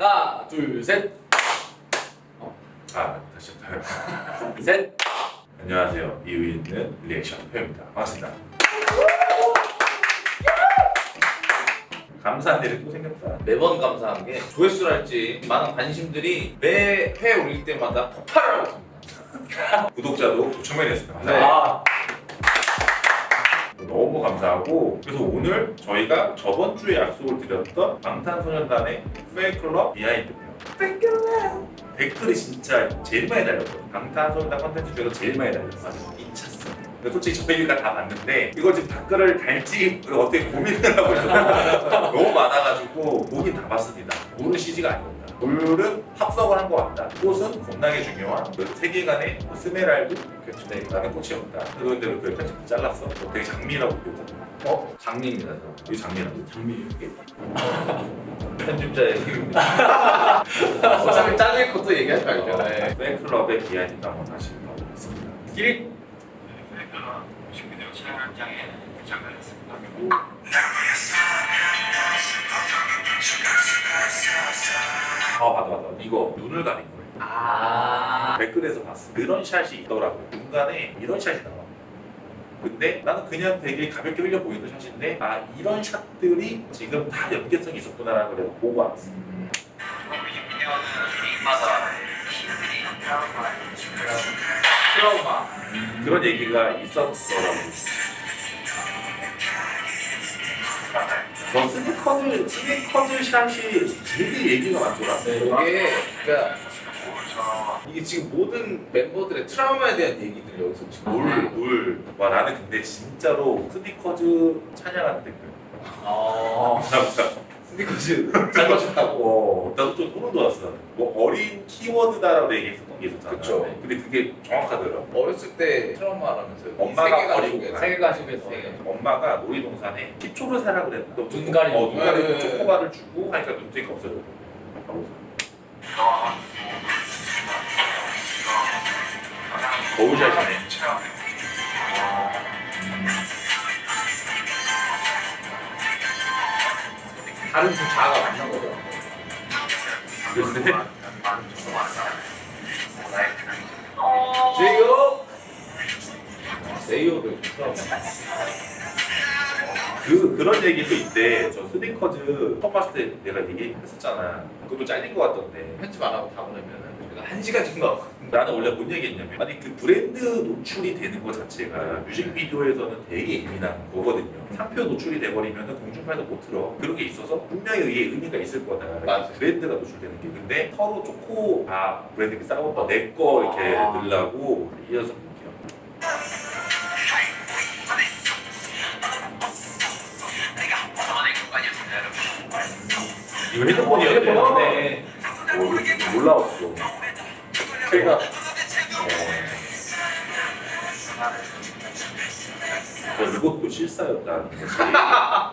하나, 둘, 셋. 다시 시작해요. 셋. 안녕하세요. 이유 있는 리액션 표입니다. 반갑습니다. 감사한 일이 또 생겼다. 매번 감사한 게 조회수랄지 많은 관심들이 매 회 올릴 때마다 폭발을 하고 있습니다. 구독자도 9,000명이 됐습니다. 네. 너무 감사하고, 그래서 오늘 저희가 저번 주에 약속을 드렸던 방탄소년단의 팬클럽 비하인드 편. 댓글이 진짜 제일 많이 달렸거든요. 방탄소년단 컨텐츠 중에서 제일 많이 달렸어. 미쳤어. 근데 솔직히 저희가 다 봤는데 이걸 지금 댓글을 달지 어떻게 고민을 하고 있었는데 너무 많아가지고 보긴 다 봤습니다. 물은 CG가 아닙니다. 물은 합성을 한 것 같다. 꽃은 겁나게 중요한 그 세계관의 스메랄드 라는 꽃이 없다. 그런데 그 편집도 잘랐어. 되게 장미라고 표현했잖아. 장미입니다. 이게 장미라고? 장미 이게 편집자의 힘입니다. 어차피 잘릴 것도 얘기하지 말죠. 네. 팬클럽의 비하인드 한번 다시 봐보겠습니다. 끼리. 뮤직비디오 촬영 현장에 도착하였습니다. 맞다. 이거 눈을 가린 거예요. 댓글에서 봤어. 그런 샷이 있더라고. 중간에 이런 샷이 나와. 근데 나는 그냥 되게 가볍게 흘려 보이는 샷인데 이런 샷들이 지금 다 연계성이 있었구나라는 걸 내가 보고 알았어. 뮤직비디오는 개인마다 트라우마. 그런 얘기가 있었더라고. 저 스니커즈 샷이 되게 얘기가 많더라. 이게 그러니까 이게 지금 모든 멤버들의 트라우마에 대한 얘기들 여기서 지금 물. 와, 나는 근데 진짜로 스니커즈 찬양하는 댓글. 감사합니다. 스니커즈 잘 맞췄다고. 나도 좀 소름 돋았어. 뭐 어린 키워드다라고 얘기했었던 게 있었잖아. 그쵸. 근데 그게 정확하더라고. 어렸을 때 트라우마라면서요. 엄마가 어리고 세계관 속에서 엄마가 놀이동산에 10초를 사라 그랬는데 눈 가리고. 눈 가리고 네. 초코바를 주고 하니까 눈뜨기가 없어졌고. 거울샷이네. 다른 두 자아가 만난 거죠. 근데 제이홉. 제이홉을 그런 얘기도 있대. 저 스니커즈 처음 봤을 때 내가 얘기했었잖아. 그것도 잘린 것 같던데. 편집 안 하고 다 보내면은 우리가 1시간 정도 하고. 나는 원래 뭔 얘기했냐면, 아니 그 브랜드 노출이 되는 것 자체가 뮤직비디오에서는 되게 예민한 거거든요. 상표 노출이 돼버리면 공중파에도 못 틀어. 그런 게 있어서 분명히 의미가 있을 거다. 맞아. 브랜드가 노출되는 게. 근데 서로 초코 브랜드끼리 싸웠다. 내 거 이렇게 넣으려고 이어서 볼게요. 이거 핸드폰이었네. 몰라왔어. 제가 이것도 실사였다는 것이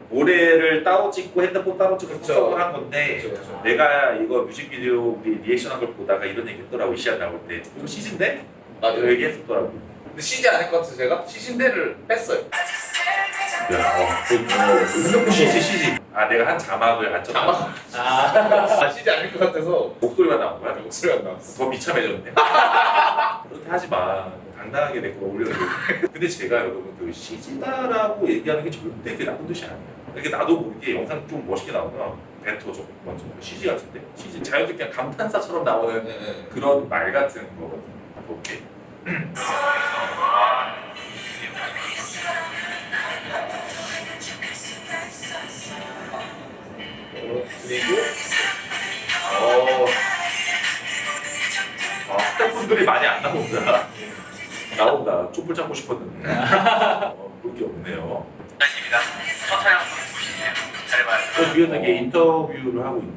노래를 따로 찍고 핸드폰 따로 찍고 그쵸. 합성을 한 건데, 그쵸. 내가 이거 뮤직비디오 우리 리액션한 걸 보다가 이런 얘기 했더라고. 이 시간 나올 때 이거 CG인데? 맞아요. 이거 얘기했었더라고. 근데 CG 아닐 것 같아서 제가 시신대를 뺐어요. 야, 핸드폰 CG. 내가 한 자막을 안 쳤다. CG 아닐 것 같아서 목소리만 나온 거야? 목소리가 안 나왔어. 더 비참해졌네. 그렇게 하지 마. 당당하게 내 거 올려도. 근데 제가 여러분 그 CG다라고 얘기하는 게 절대 그 나쁜 뜻이 아니에요. 이렇게 나도 모르게 영상 좀 멋있게 나오면 뱉어줘. 먼저 CG 같은데? CG 자연스럽게 그냥 감탄사처럼 나오는 네. 그런 말 같은 거거든요. 오케이. 그리고 스태프분들이 많이 안 나온다. 나온다. 촛불 찾고 싶었는데. 볼 게 없네요. 안녕하십니까. 첫 촬영 보시네요. 잘 봐요. 저 뒤에서 이게 인터뷰를 하고 있네.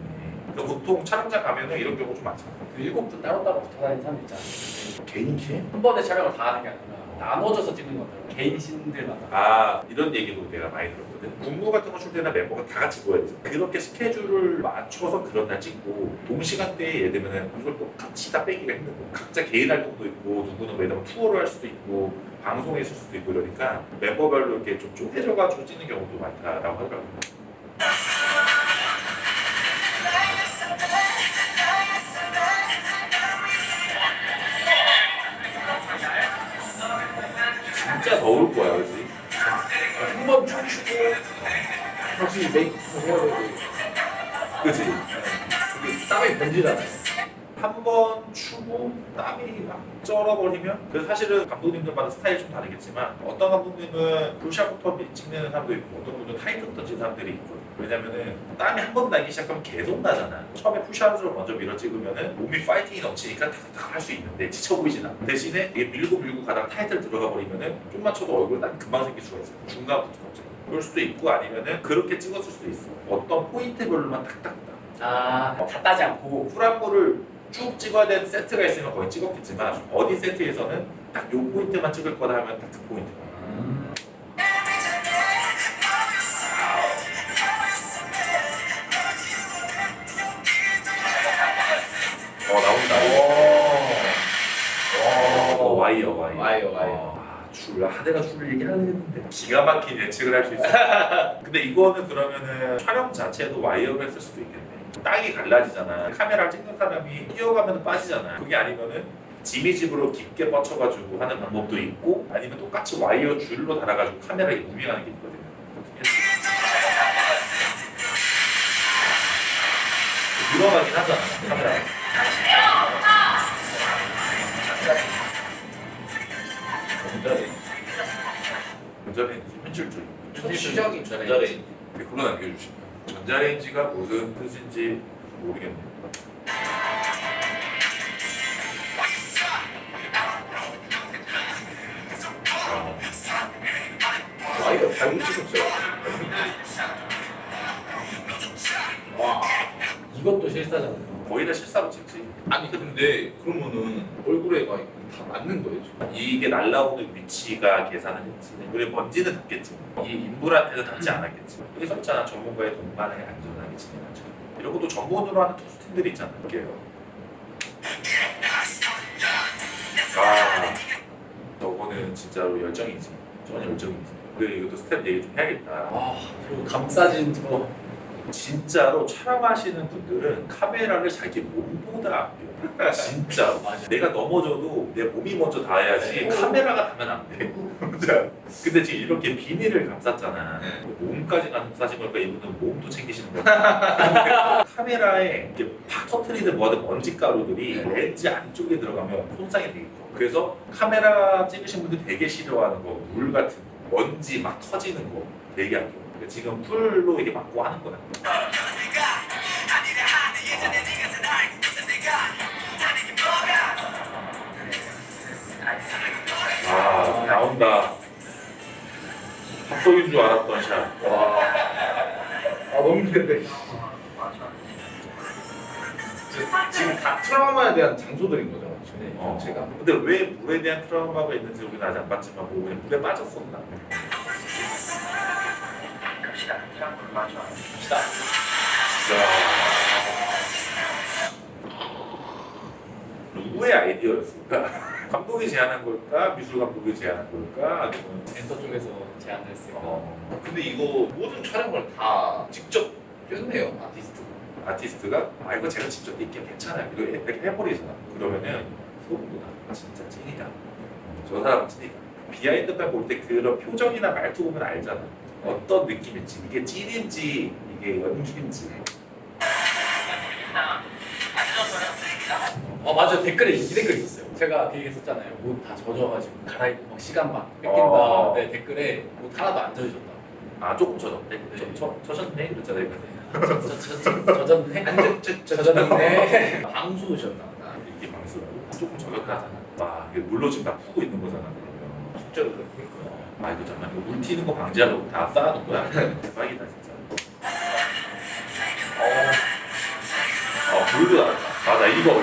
그러니까 보통 촬영장 가면은 이런 경우 좀 많잖아. 7분 따로따로 붙어 다니는 사람 있잖아요. 개인 캠? 한 번에 촬영을 다 하는 게 아니라 나눠져서 찍는 거더라고요. 개인 신들마다. 이런 얘기도 내가 많이 들었거든. 군무 같은 거 출 때나 멤버가 다 같이 모여야 돼. 그렇게 스케줄을 맞춰서 그런 날 찍고 동시간대에 예를 들면 이걸 똑같이 다 빼기가 힘든 거야. 각자 개인 활동도 있고, 누구는 예를 들면 투어를 할 수도 있고, 방송에 있을 수도 있고, 이러니까 멤버별로 이렇게 좀 쪼개져가지고 찍는 경우도 많다라고 하더라고요. 더울 거야, 그렇지? 한번 춤추고 확실히 메이크업 해야 되고 그렇지? 그게 땀이 번지잖아요. 한 번 추고 땀이 막 쩔어버리면 그 사실은 감독님들마다 스타일이 좀 다르겠지만 어떤 감독님은 풀샷부터 찍는 사람도 있고 어떤 분은 타이트부터 찍는 사람들이 있거든. 왜냐면은 땀이 한 번 나기 시작하면 계속 나잖아. 처음에 풀샷으로 먼저 밀어 찍으면은 몸이 파이팅이 넘치니까 탁탁 할 수 있는데 지쳐 보이진 않아. 대신에 이게 밀고 가다가 타이틀 들어가 버리면은 좀만 쳐도 얼굴 땀이 금방 생길 수가 있어. 중간부터 갑자기. 그럴 수도 있고 아니면은 그렇게 찍었을 수도 있어. 어떤 포인트별로만 탁탁 나. 다 따지 않고. 프라모를 쭉 찍어야 되는 세트가 있으면 거의 찍었겠지만 어디 세트에서는 딱 요 포인트만 찍을 거다 하면 딱 그 포인트. 나온다. 와이어. 내가 줄 얘기하려 했는데 기가 막힌 예측을 할 수 있어. 근데 이거는 그러면은 촬영 자체도 와이어로 했을 수도 있겠네. 땅이 갈라지잖아. 카메라 찍는 사람이 뛰어가면 빠지잖아. 그게 아니면은 지미집으로 깊게 뻗쳐가지고 하는 방법도 있고 아니면 똑같이 와이어 줄로 달아가지고 카메라에 무빙하는 게 있거든요. 늘어나긴 하잖아 카메라. 전자레인지 현실주의. 첫 시작이 전자레인지. 댓글로 남겨주시면 전자레인지가 무슨 뜻인지 모르겠네요. 와이어 잘못 찍었어요. 와. 이것도 실사잖아요. 거의 다 실사로 찍지. 아니 근데 그러면은 얼굴에 막 다 맞는 거예요 지금? 이게 날라오는 위치가 계산을 했지. 그래 먼지는 닿겠지. 이 인물한테는 닿지 않았겠지. 여기 썼잖아. 전문가의 동반을 안전하게 진행하죠. 이런 것도 전문으로 하는 토스팅들이 있잖아. 볼게요. 저거는 진짜로 열정이지. 저는 열정이지. 그래 이것도 스텝 얘기 좀 해야겠다. 그리고 감싸진 저. 진짜로 촬영하시는 분들은 카메라를 자기 몸보다 아껴. 진짜. 맞아. 내가 넘어져도 내 몸이 먼저 닿아야지 카메라가 닿으면 안 돼. 근데 지금 이렇게 비닐을 감쌌잖아. 몸까지 감싸신 걸까? 이분은 몸도 챙기시는 거야. 카메라에 이렇게 팍 터트리는 뭐하든 먼지 가루들이 렌즈 안쪽에 들어가면 손상이 되게 커. 그래서 카메라 찍으신 분들 되게 싫어하는 거, 물 같은 거, 먼지 막 터지는 거 되게 안 좋아. 지금 풀로 이게 막고 하는 거야. 나온다. 합석인 줄 알았던 샷. 너무 기대돼. 지금 다 트라우마에 대한 장소들인 거잖아 지금 제가. 근데 왜 물에 대한 트라우마가 있는지 우리는 아직 안 봤지만 뭐 그냥 물에 빠졌었나? 갑시다. 트럼프를 마주 갑시다. 누구의 아이디어였을까? 감독이 제안한 걸까? 미술 감독이 제안한 걸까? 아니면 엔터 쪽에서 제안을 했어요. 근데 이거 모든 촬영을 다 직접 꼈네요 아티스트. 아티스트가 이거 제가 직접 입게 괜찮아요. 이거 이렇게 해버리잖아. 그러면은 소름 돋아. 진짜 찐이다. 저 사람은 찐이다. 비하인드만 볼 때 그런 표정이나 말투 보면 알잖아. 어떤 느낌일지 이게 찐인지 이게 연기인지. 맞아. 댓글에 이 댓글 있었어요. 제가 그 얘기 했었잖아요. 옷 다 젖어가지고 갈아입고 막 시간만 뺏긴다. 네, 댓글에 옷 하나도 안 젖으셨다. 조금 젖었네. 네. 젖었네 이랬잖아요. 젖었네? 젖었네. 방수 오셨나? 이게 방수라고? 조금 젖었다잖아. 이게 물로 지금 다 푸고 있는 거잖아. 그러면. 실제로 그렇게. 이거 잠깐 이거 물 튀는 거 방지하려고 다 쌓아놓은 거야. 대박이다 진짜. 불도 나왔다. 맞아 이거.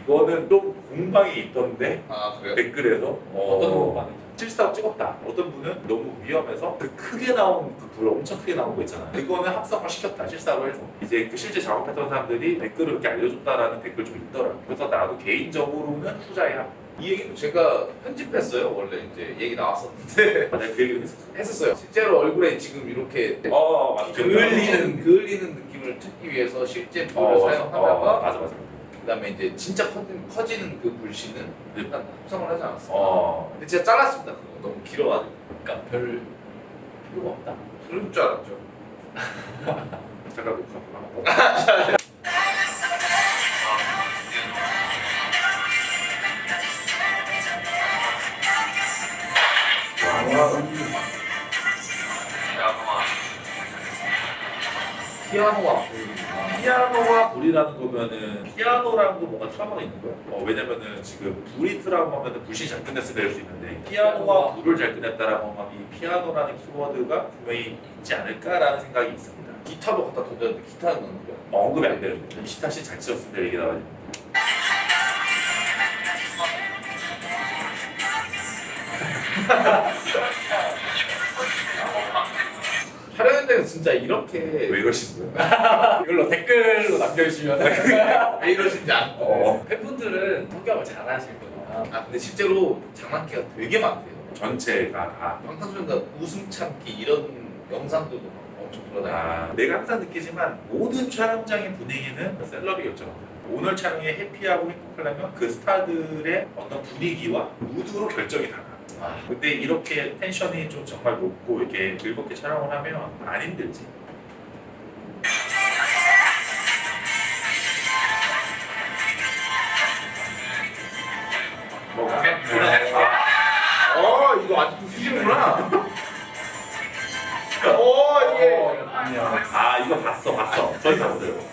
이거는 좀 공방이 있던데 그래요? 댓글에서 어떤 공방이죠? 실사로 찍었다. 어떤 분은 너무 위험해서 그 크게 나온 그 불 엄청 크게 나온 거 있잖아. 이거는 합성을 시켰다 실사로 해서. 이제 그 실제 작업했던 사람들이 댓글을 이렇게 알려줬다라는 댓글 좀 있더라고. 그래서 나도 개인적으로는 후자야. 이 얘기도 제가 편집했어요. 원래 이제 얘기 나왔었는데 내가 그 얘기를 했었어. 했었어요. 실제로 얼굴에 지금 이렇게 맞아. 그을리는 느낌을 찾기 위해서 실제 불을 사용하다가 맞아. 그다음에 이제 진짜 커지는 그 불씨는 네. 일단 합성을 하지 않았어요. 근데 제가 잘랐습니다. 그거. 너무 길어가지고 그러니까 별 필요가 없다. 그럴 줄 알았죠. 잠깐 녹화. 피아노가 피아노와 불이라는 거면은 피아노라는 거 뭔가 트라우마가 있는 거야? 왜냐면은 지금 불이 트라우마 하면은 불이 잘 끝냈을 수 있는데 피아노와 불을 잘 끝냈다라고 하면 이 피아노라는 키워드가 분명히 있지 않을까라는 생각이 있습니다. 기타도 갖다 던졌는데 기타는 넣는 거야. 언급이 안 되는데 기타 씨잘 치셨을 때 얘기 나와요. 촬영 현장에서 진짜 이렇게 왜 그러시는 거예요? 이걸로 댓글로 남겨주시면 왜 이러신지 않고. 팬분들은 성격을 잘 아실 거니까. 아 근데 실제로 장난기가 되게 많대요. 전체가 다. 방탄소년단 웃음 참기 이런 영상들도 막 엄청 돌아다니고. 내가 항상 느끼지만 모든 촬영장의 분위기는 셀럽이 결정합니다. 오늘 촬영에 해피하고 행복하려면 그 스타들의 어떤 분위기와 무드로 결정이 달라. 근데 이렇게 텐션이 좀 정말 높고 이렇게 즐겁게 촬영을 하면 안 힘들지. 이거 아직도 쓰시는구나. 이게 아 이거 봤어. 저희 봤어요.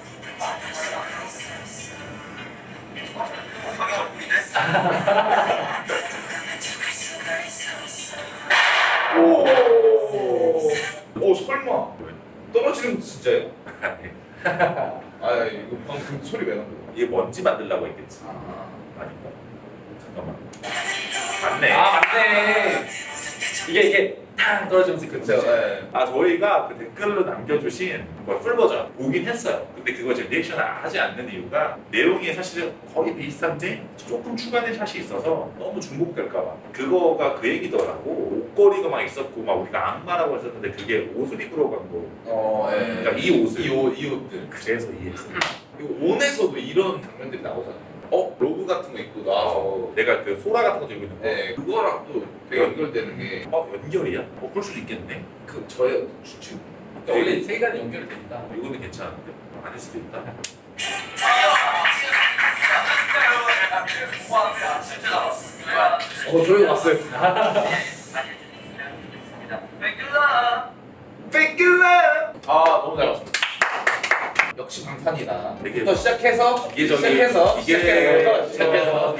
오 설마 떨어지는 것도 진짜예요? 아 이거 방금 소리 왜 난 거야? 이게 먼지 만들려고 했겠지. 아닌가? 잠깐만. 맞네. 맞네. 이게 탕 떨어지면서 그쵸. 예. 저희가 그 댓글로 남겨주신 풀 버전 보긴 했어요. 근데 그거 제 리액션을 하지 않는 이유가 내용이 사실은 거의 비슷한데 조금 추가된 샷이 있어서 너무 중복될까봐. 그거가 그 얘기더라고. 옷걸이가 막 있었고 막 우리가 악마라고 했었는데 그게 옷을 입으러 간 거. 예. 그러니까 이 옷을. 이 옷들. 그래서 이해했어. 이거 온에서도 이런 장면들이 나오잖아요. 로고 같은 거 입고 나와서. 내가 그 소라 같은 거 들고 있는 거. 네, 그거랑 또 되게 연결되는 게 연결이야? 그럴 수도 있겠네. 그 저의 추측. 그러니까 원래 세간이 연결이 되니까. 이거는 괜찮은데 아닐 수도 있다. 저희가 봤어요. 뺏길래. 너무 잘 봤습니다. 역시 방탄이다. 되게 부터 시작해서 이게저기 시작해서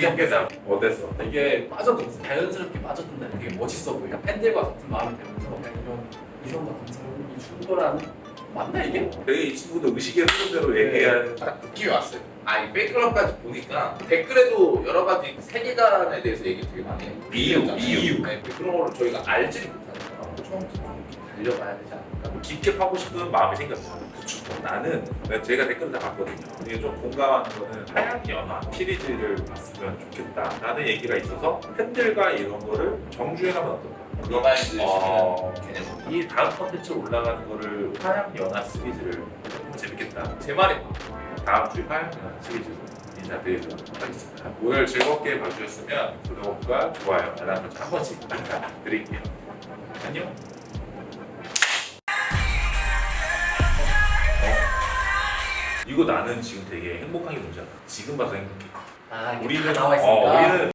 어땠어? 되게 빠져들었어. 자연스럽게 빠져든다. 되게 멋있어 보이니까 팬들과 같은 마음이 되면서 이런 이성과 감성이 충돌하는 맞나 이게? 되게 이 친구도 의식의 흐름대로 얘기하는. 딱 느낌이 왔어요. 이 팬클럽까지 보니까 댓글에도 여러 가지 세계관에 대해서 얘기 되게 많이 해요. 이유. 네, 그런 거를 저희가 알지를 못하니까 처음부터 좀 달려가야 되지 않을까. 깊게 파고 싶은 마음이 생겼어. 그쵸. 나는 제가 댓글을 다 봤거든요. 이게 좀 공감하는 거는 하얀 연화 시리즈를 봤으면 좋겠다 라는 얘기가 있어서 팬들과 이런 거를 정주행하면 어떨까? 리마인드 어, 개념. 이 다음 컨텐츠 올라가는 거를 화양 연화 시리즈를 해보면 재밌겠다. 제 말이 다음 주에 화양 연화 시리즈로 인사드리도록 하겠습니다. 오늘 즐겁게 봐주셨으면 구독과 좋아요, 알람 설정 한 번씩 부탁드릴게요. 안녕. 이거 나는 지금 되게 행복한 게 뭔지 알아? 지금 봐서 행복해. 아, 이게 우리는 다 나와 있으니까. 우리는